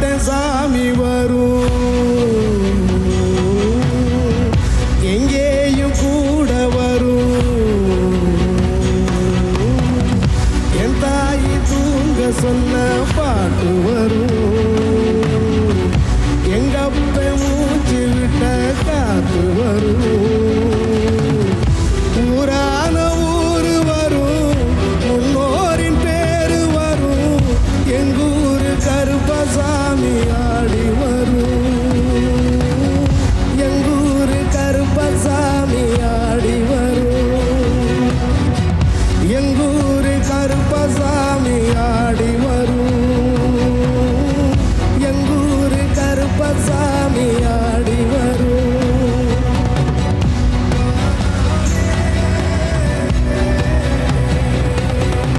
மாட்டேன் சாமி வரும், எங்கேயும் கூட வரும். என் தாய் தூங்க சொன்ன பாட்டு வரும்.